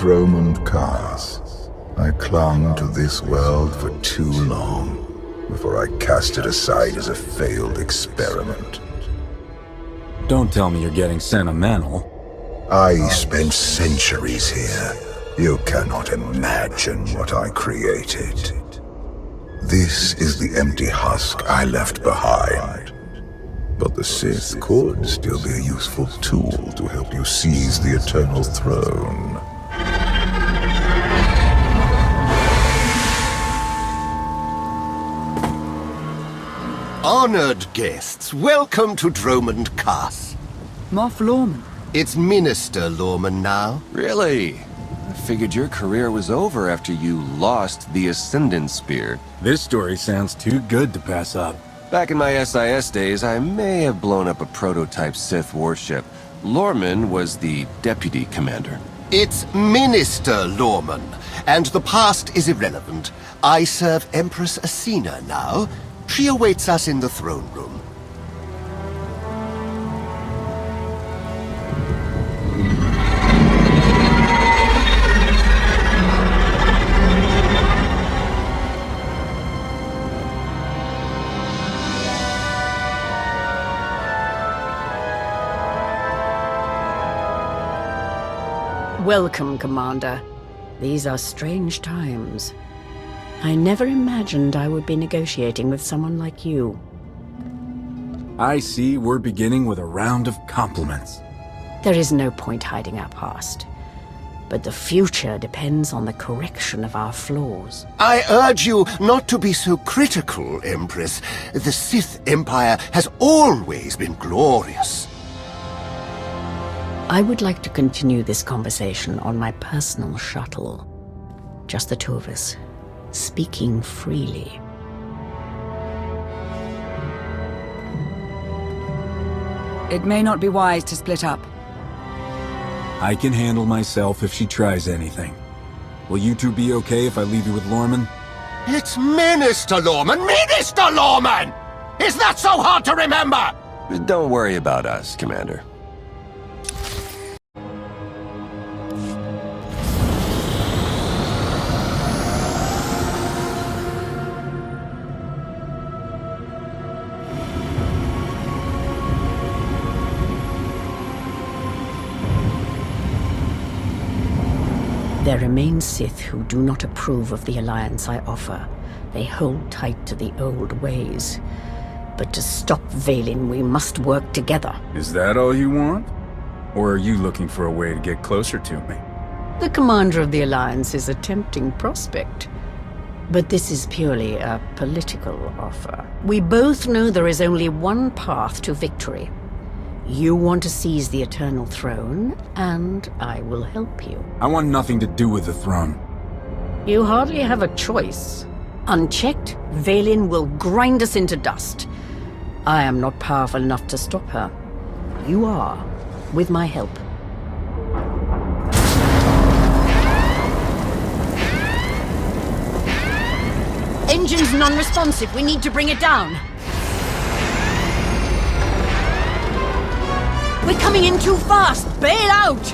Dromund Kaas. I clung to this world for too long before I cast it aside as a failed experiment. Don't tell me you're getting sentimental. I spent centuries here. You cannot imagine what I created. This is the empty husk I left behind. But the Sith could still be a useful tool to help you seize the Eternal Throne. Honored guests, welcome to Dromund Kaas. Moff Lorman. It's Minister Lorman now. Really? I figured your career was over after you lost the Ascendant Spear. This story sounds too good to pass up. Back in my SIS days, I may have blown up a prototype Sith warship. Lorman was the deputy commander. It's Minister Lorman, and the past is irrelevant. I serve Empress Asina now. She awaits us in the throne room. Welcome, Commander. These are strange times. I never imagined I would be negotiating with someone like you. I see we're beginning with a round of compliments. There is no point hiding our past. But the future depends on the correction of our flaws. I urge you not to be so critical, Empress. The Sith Empire has always been glorious. I would like to continue this conversation on my personal shuttle. Just the two of us, speaking freely. It may not be wise to split up. I can handle myself if she tries anything. Will you two be okay if I leave you with Lorman? It's Minister Lorman! Minister Lorman! Is that so hard to remember? Don't worry about us, Commander. There remain Sith who do not approve of the alliance I offer. They hold tight to the old ways. But to stop Vaylin, we must work together. Is that all you want? Or are you looking for a way to get closer to me? The commander of the alliance is a tempting prospect. But this is purely a political offer. We both know there is only one path to victory. You want to seize the Eternal Throne, and I will help you. I want nothing to do with the throne. You hardly have a choice. Unchecked, Vaylin will grind us into dust. I am not powerful enough to stop her. You are, with my help. Engine's non-responsive. We need to bring it down. We're coming in too fast! Bail out!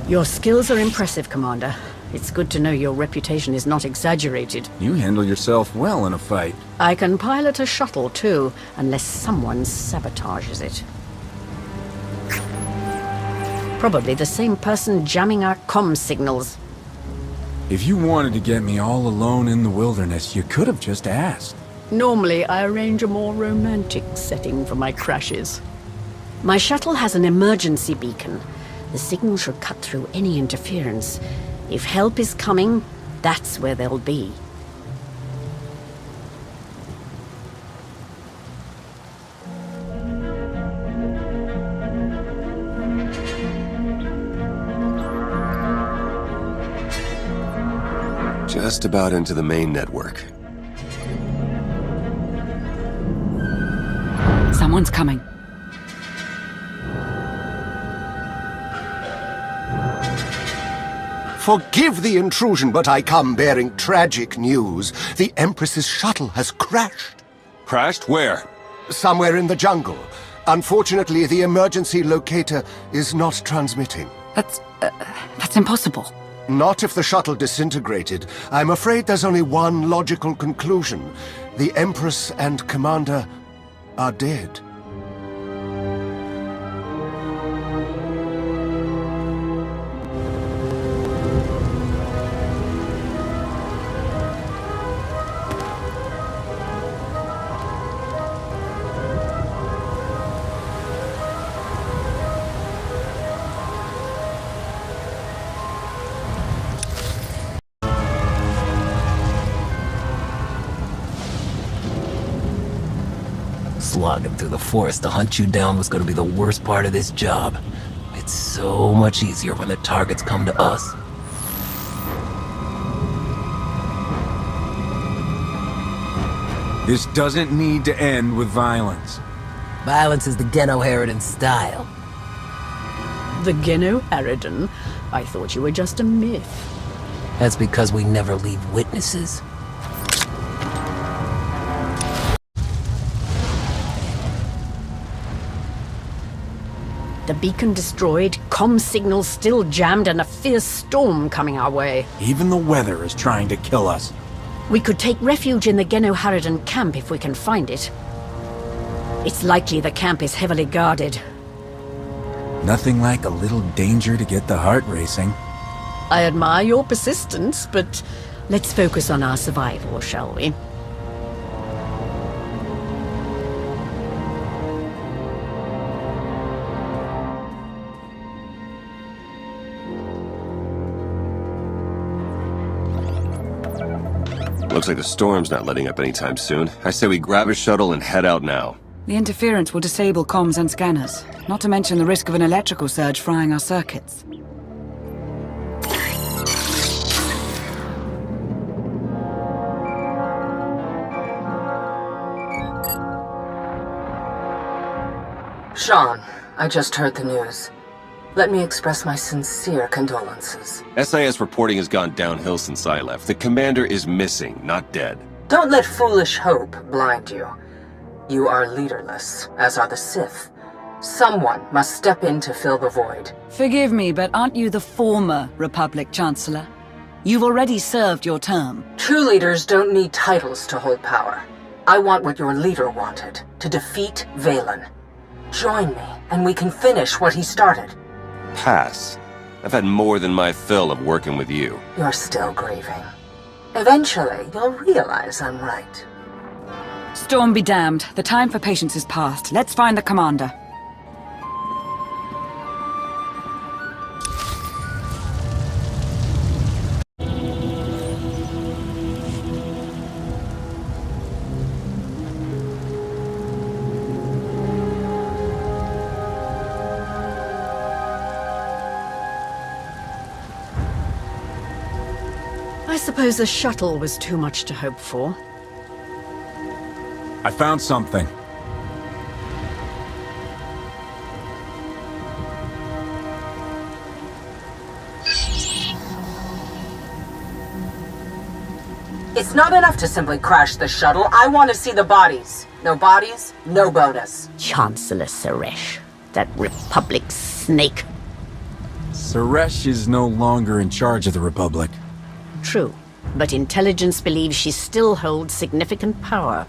Your skills are impressive, Commander. It's good to know your reputation is not exaggerated. You handle yourself well in a fight. I can pilot a shuttle, too, unless someone sabotages it. Probably the same person jamming our comm signals. If you wanted to get me all alone in the wilderness, you could have just asked. Normally, I arrange a more romantic setting for my crashes. My shuttle has an emergency beacon. The signal should cut through any interference. If help is coming, that's where they'll be. Just about into the main network. Someone's coming. Forgive the intrusion, but I come bearing tragic news. The Empress's shuttle has crashed. Crashed? Where? Somewhere in the jungle. Unfortunately, the emergency locator is not transmitting. That's impossible. Not if the shuttle disintegrated. I'm afraid there's only one logical conclusion. The Empress and Commander are dead. Slogging through the forest to hunt you down was going to be the worst part of this job. It's so much easier when the targets come to us. This doesn't need to end with violence. Violence is the Geno-Harridan style. The Geno-Harridan? I thought you were just a myth. That's because we never leave witnesses. The beacon destroyed, comm signals still jammed, and a fierce storm coming our way. Even the weather is trying to kill us. We could take refuge in the Geno-Harridan camp if we can find it. It's likely the camp is heavily guarded. Nothing like a little danger to get the heart racing. I admire your persistence, but let's focus on our survival, shall we? Looks like the storm's not letting up anytime soon. I say we grab a shuttle and head out now. The interference will disable comms and scanners, not to mention the risk of an electrical surge frying our circuits. Sean, I just heard the news. Let me express my sincere condolences. SIS reporting has gone downhill since I left. The commander is missing, not dead. Don't let foolish hope blind you. You are leaderless, as are the Sith. Someone must step in to fill the void. Forgive me, but aren't you the former Republic Chancellor? You've already served your term. True leaders don't need titles to hold power. I want what your leader wanted, to defeat Valen. Join me, and we can finish what he started. Pass. I've had more than my fill of working with you. You're still grieving. Eventually, you'll realize I'm right. Storm be damned. The time for patience is past. Let's find the commander. I suppose the shuttle was too much to hope for. I found something. It's not enough to simply crash the shuttle. I want to see the bodies. No bodies, no bonus. Chancellor Suresh, that Republic snake. Suresh is no longer in charge of the Republic. True, but intelligence believes she still holds significant power.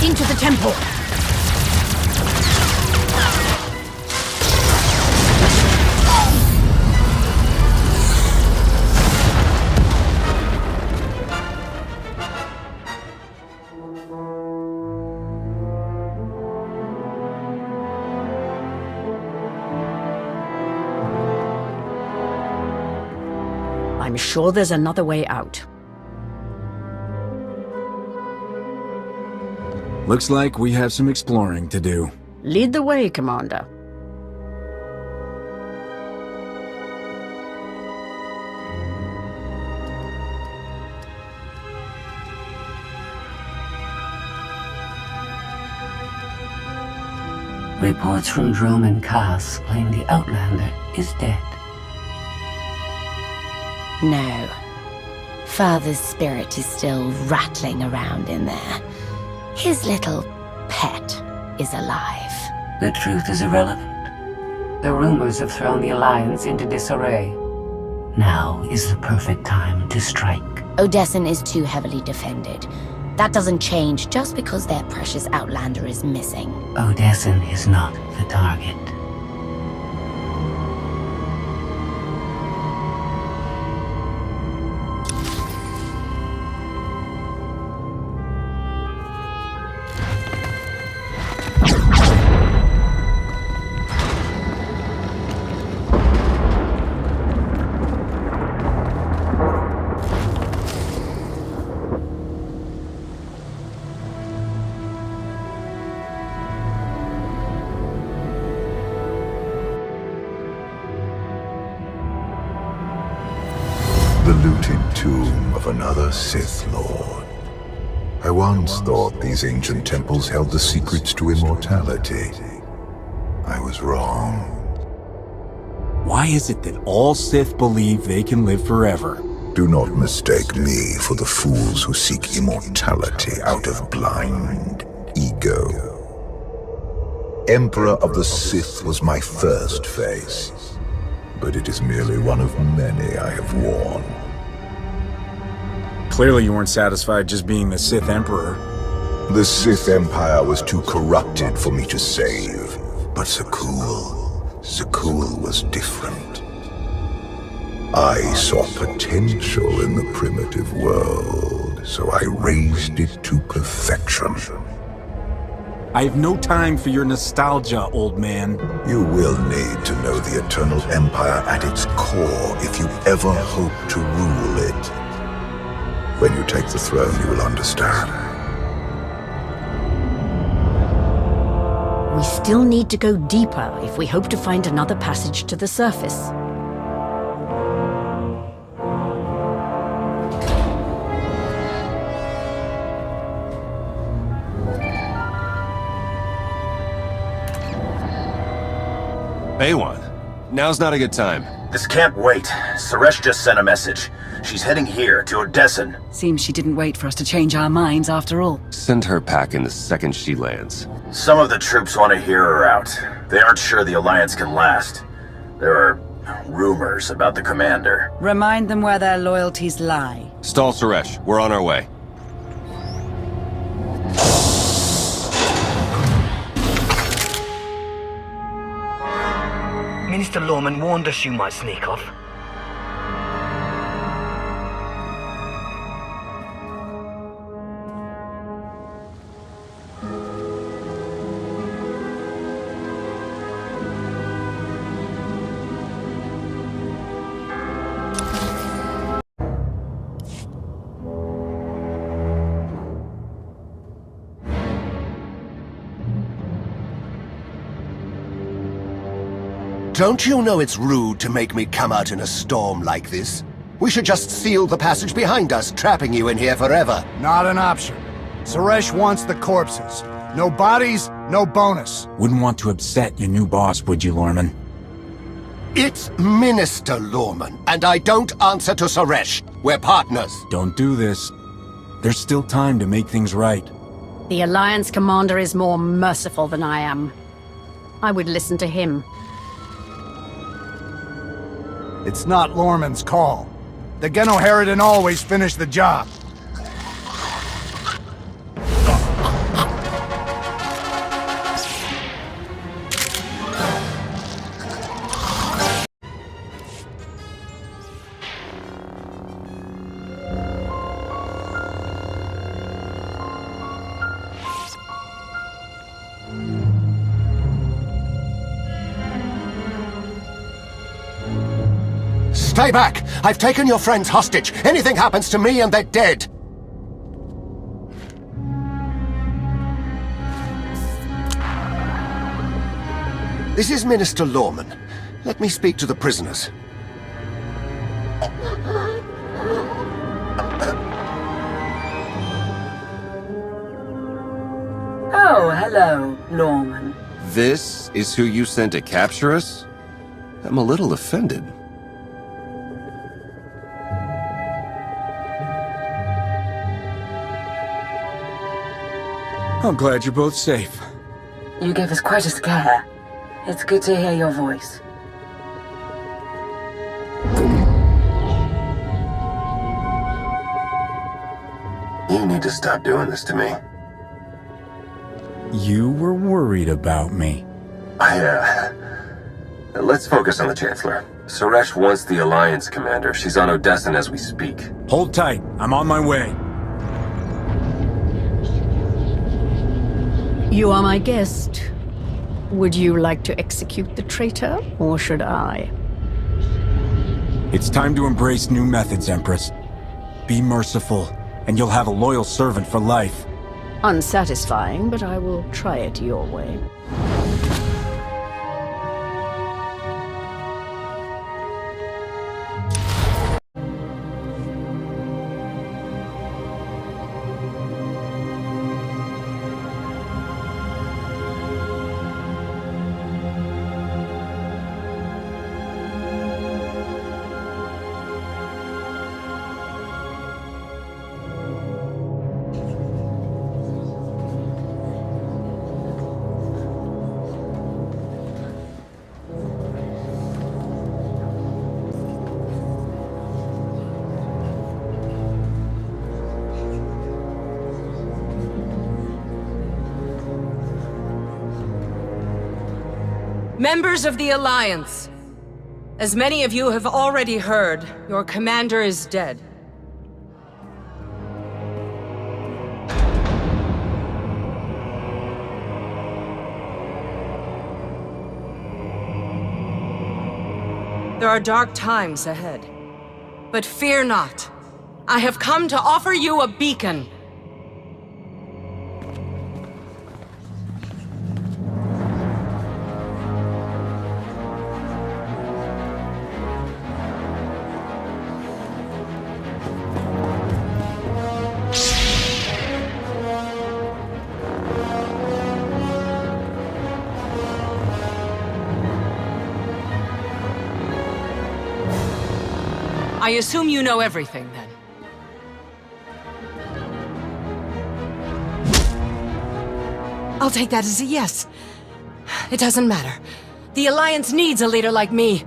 Into the temple! I'm sure there's another way out. Looks like we have some exploring to do. Lead the way, Commander. Reports from Drome and Cass claim the Outlander is dead. No. Father's spirit is still rattling around in there. His little pet is alive. The truth is irrelevant. The rumors have thrown the Alliance into disarray. Now is the perfect time to strike. Odesson is too heavily defended. That doesn't change just because their precious Outlander is missing. Odesson is not the target. The looted tomb of another Sith Lord. I once thought these ancient temples held the secrets to immortality. I was wrong. Why is it that all Sith believe they can live forever? Do not mistake me for the fools who seek immortality out of blind ego. Emperor of the Sith was my first face, but it is merely one of many I have worn. Clearly you weren't satisfied just being the Sith Emperor. The Sith Empire was too corrupted for me to save, but Zakul was different. I saw potential in the primitive world, so I raised it to perfection. I have no time for your nostalgia, old man. You will need to know the Eternal Empire at its core if you ever hope to rule it. When you take the throne, you will understand. We still need to go deeper if we hope to find another passage to the surface. A1, now's not a good time. This can't wait. Suresh just sent a message. She's heading here, to Odesson. Seems she didn't wait for us to change our minds after all. Send her packing the second she lands. Some of the troops want to hear her out. They aren't sure the Alliance can last. There are rumors about the commander. Remind them where their loyalties lie. Stall Suresh, we're on our way. Minister Lorman warned us you might sneak off. Don't you know it's rude to make me come out in a storm like this? We should just seal the passage behind us, trapping you in here forever. Not an option. Suresh wants the corpses. No bodies, no bonus. Wouldn't want to upset your new boss, would you, Lorman? It's Minister Lorman, and I don't answer to Suresh. We're partners. Don't do this. There's still time to make things right. The Alliance commander is more merciful than I am. I would listen to him. It's not Lorman's call. The Genoheridan always finish the job. Stay back! I've taken your friends hostage. Anything happens to me and they're dead. This is Minister Lorman. Let me speak to the prisoners. Oh, hello, Lorman. This is who you sent to capture us? I'm a little offended. I'm glad you're both safe. You gave us quite a scare. It's good to hear your voice. You need to stop doing this to me. You were worried about me. Let's focus on the Chancellor. Suresh wants the Alliance commander. She's on Odessa as we speak. Hold tight. I'm on my way. You are my guest. Would you like to execute the traitor, or should I? It's time to embrace new methods, Empress. Be merciful, and you'll have a loyal servant for life. Unsatisfying, but I will try it your way. Members of the Alliance, as many of you have already heard, your commander is dead. There are dark times ahead. But fear not. I have come to offer you a beacon. I assume you know everything, then. I'll take that as a yes. It doesn't matter. The Alliance needs a leader like me.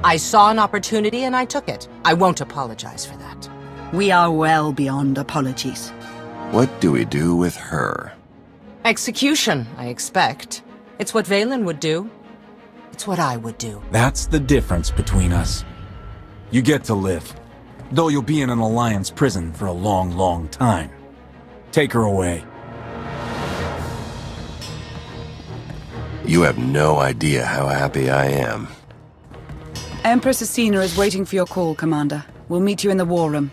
I saw an opportunity and I took it. I won't apologize for that. We are well beyond apologies. What do we do with her? Execution, I expect. It's what Valen would do. It's what I would do. That's the difference between us. You get to live, though you'll be in an Alliance prison for a long, long time. Take her away. You have no idea how happy I am. Empress Asina is waiting for your call, Commander. We'll meet you in the war room.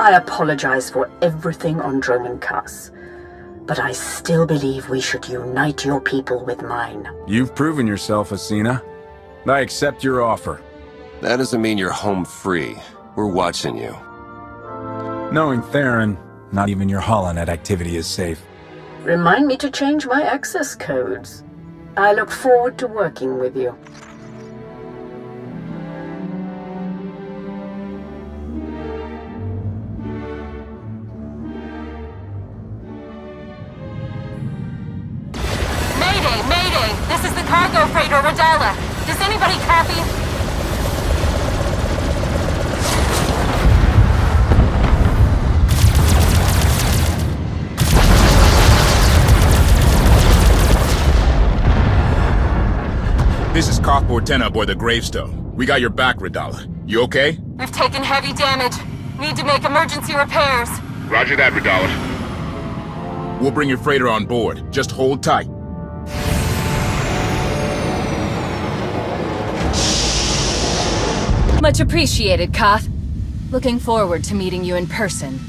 I apologize for everything on Droman Kaas, but I still believe we should unite your people with mine. You've proven yourself, Asina. I accept your offer. That doesn't mean you're home free. We're watching you. Knowing Theron, not even your Holonet activity is safe. Remind me to change my access codes. I look forward to working with you. This is the cargo freighter Radala. Does anybody copy? This is Cockboard 10 aboard the Gravestone. We got your back, Radala. You okay? We've taken heavy damage. Need to make emergency repairs. Roger that, Radala. We'll bring your freighter on board. Just hold tight. Much appreciated, Koth. Looking forward to meeting you in person.